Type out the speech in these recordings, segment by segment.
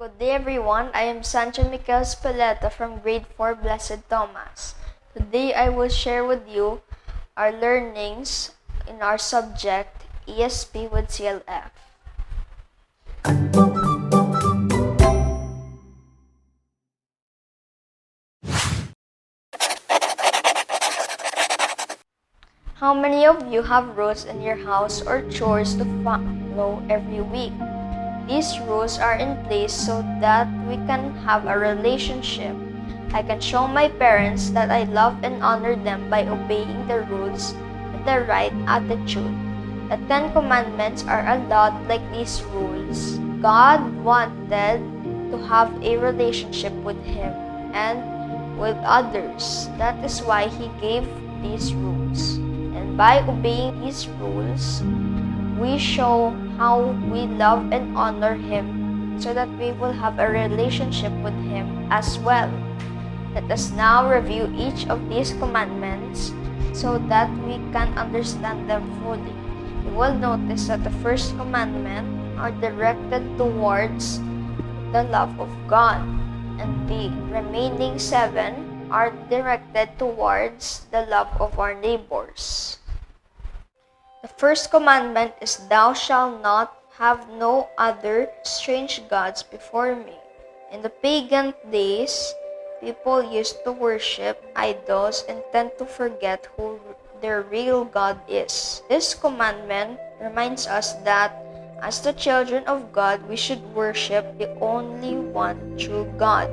Good day everyone, I am Sancho Spaleta from grade 4 Blessed Thomas. Today I will share with you our learnings in our subject ESP with CLF. How many of you have rules in your house or chores to follow every week? These rules are in place so that we can have a relationship. I can show my parents that I love and honor them by obeying the rules with the right attitude. The 10 Commandments are a lot like these rules. God wanted to have a relationship with Him and with others. That is why He gave these rules. And by obeying these rules, we show how we love and honor Him so that we will have a relationship with Him as well. Let us now review each of these commandments so that we can understand them fully. You will notice that the first commandment are directed towards the love of God, and the remaining 7 are directed towards the love of our neighbors. The first commandment is, "Thou shalt not have no other strange gods before me." In the pagan days, people used to worship idols and tend to forget who their real God is. This commandment reminds us that as the children of God, we should worship the only one true God,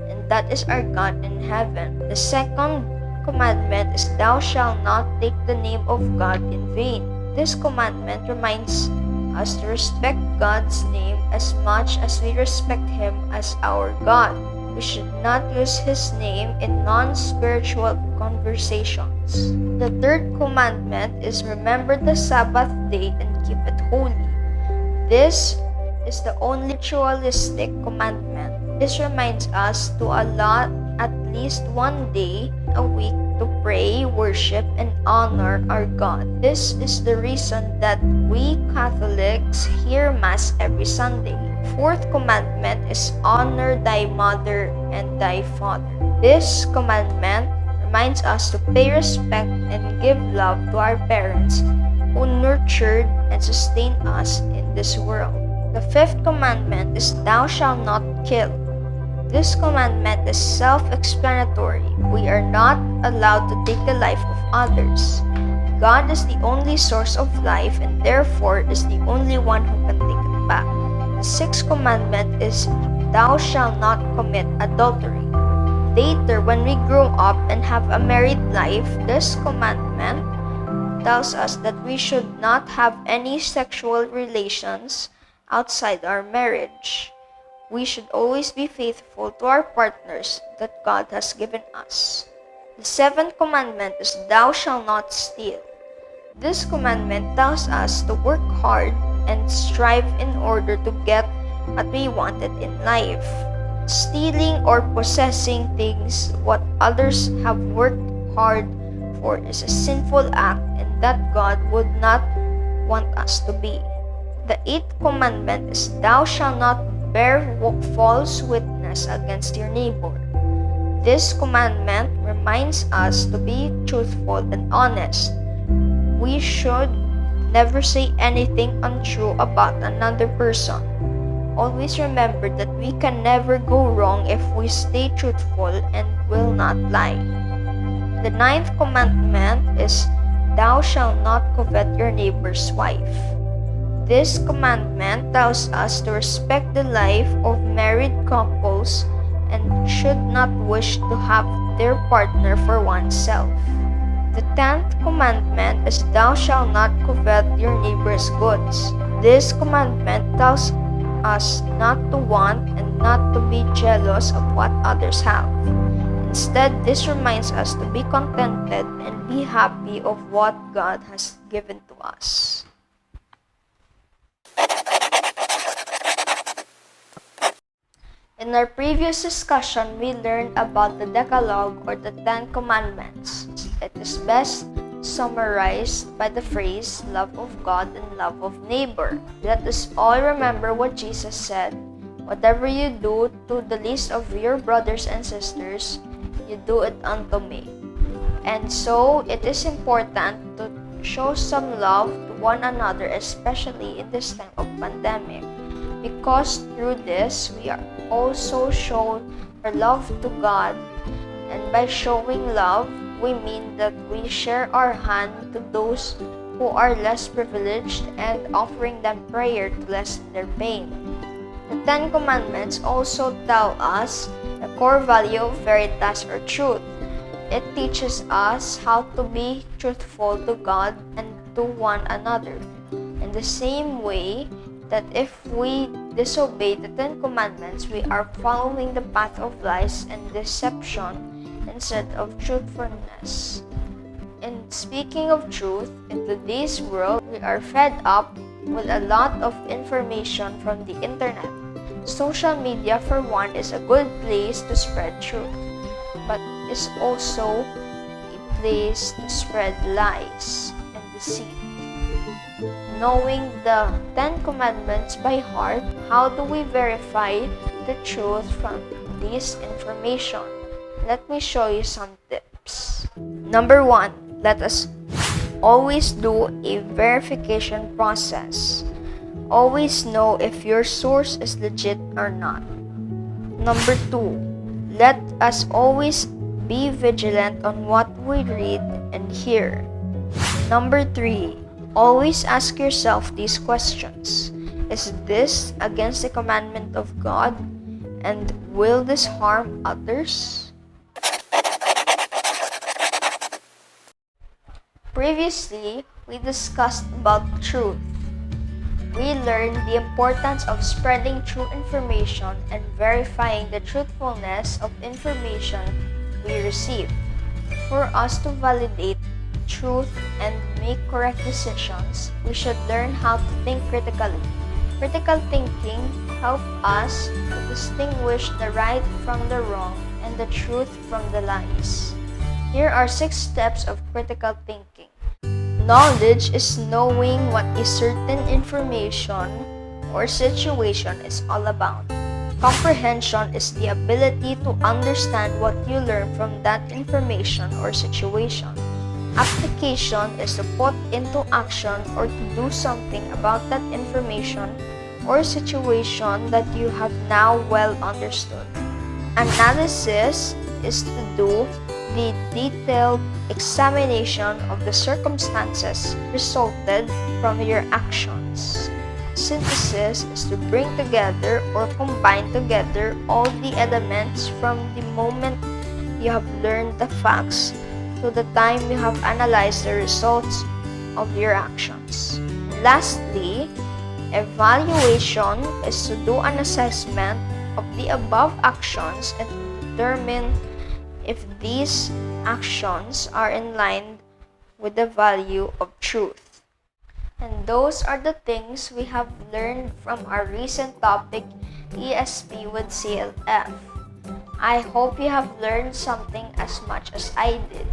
and that is our God in heaven. The second commandment is, "Thou shalt not take the name of God in vain." This commandment reminds us to respect God's name as much as we respect Him as our God. We should not use His name in non-spiritual conversations. The third commandment is, "Remember the Sabbath day and keep it holy." This is the only ritualistic commandment. This reminds us to allot at least one day a week to pray, worship, and honor our God. This is the reason that we Catholics hear Mass every Sunday. Fourth commandment is, "Honor thy mother and thy father." This commandment reminds us to pay respect and give love to our parents who nurtured and sustained us in this world. The fifth commandment is, "Thou shalt not kill." This commandment is self-explanatory. We are not allowed to take the life of others. God is the only source of life and therefore is the only one who can take it back. The sixth commandment is, "Thou shalt not commit adultery." Later, when we grow up and have a married life, this commandment tells us that we should not have any sexual relations outside our marriage. We should always be faithful to our partners that God has given us. The seventh commandment is, "Thou shalt not steal." This commandment tells us to work hard and strive in order to get what we wanted in life. Stealing or possessing things what others have worked hard for is a sinful act and that God would not want us to be. The eighth commandment is, "Thou shalt not bear false witness against your neighbor." This commandment reminds us to be truthful and honest. We should never say anything untrue about another person. Always remember that we can never go wrong if we stay truthful and will not lie. The ninth commandment is, "Thou shalt not covet your neighbor's wife." This commandment tells us to respect the life of married couples and should not wish to have their partner for oneself. The 10th commandment is, "Thou shalt not covet your neighbor's goods." This commandment tells us not to want and not to be jealous of what others have. Instead, this reminds us to be contented and be happy of what God has given to us. In our previous discussion, we learned about the Decalogue or the 10 Commandments. It is best summarized by the phrase, "love of God and love of neighbor." Let us all remember what Jesus said Whatever you do to the least of your brothers and sisters, you do it unto me. And so, it is important to show some love to one another, especially in this time of pandemic, because through this, we are also shown our love to God. And by showing love, we mean that we share our hand to those who are less privileged and offering them prayer to lessen their pain. The Ten Commandments also tell us the core value of veritas or truth. It teaches us how to be truthful to God and to one another. In the same way that if we disobey the Ten Commandments, we are following the path of lies and deception instead of truthfulness. And speaking of truth, in today's world, we are fed up with a lot of information from the internet. Social media, for one, is a good place to spread truth, but is also a place to spread lies and deceit. Knowing the Ten Commandments by heart, how do we verify the truth from this information? Let me show you some tips. Number 1, let us always do a verification process. Always know if your source is legit or not. Number 2, let us always be vigilant on what we read and hear. Number 3, always ask yourself these questions. Is this against the commandment of God? And will this harm others? Previously, we discussed about truth. We learned the importance of spreading true information and verifying the truthfulness of information we receive. For us to validate truth and make correct decisions, we should learn how to think critically. Critical thinking helps us to distinguish the right from the wrong and the truth from the lies. Here are 6 steps of critical thinking. Knowledge is knowing what a certain information or situation is all about. Comprehension is the ability to understand what you learn from that information or situation. Application is to put into action or to do something about that information or situation that you have now well understood. Analysis is to do the detailed examination of the circumstances resulted from your actions. Synthesis is to bring together or combine together all the elements from the moment you have learned the facts to the time you have analyzed the results of your actions. Lastly, evaluation is to do an assessment of the above actions and to determine if these actions are in line with the value of truth. And those are the things we have learned from our recent topic, ESP with CLF. I hope you have learned something as much as I did.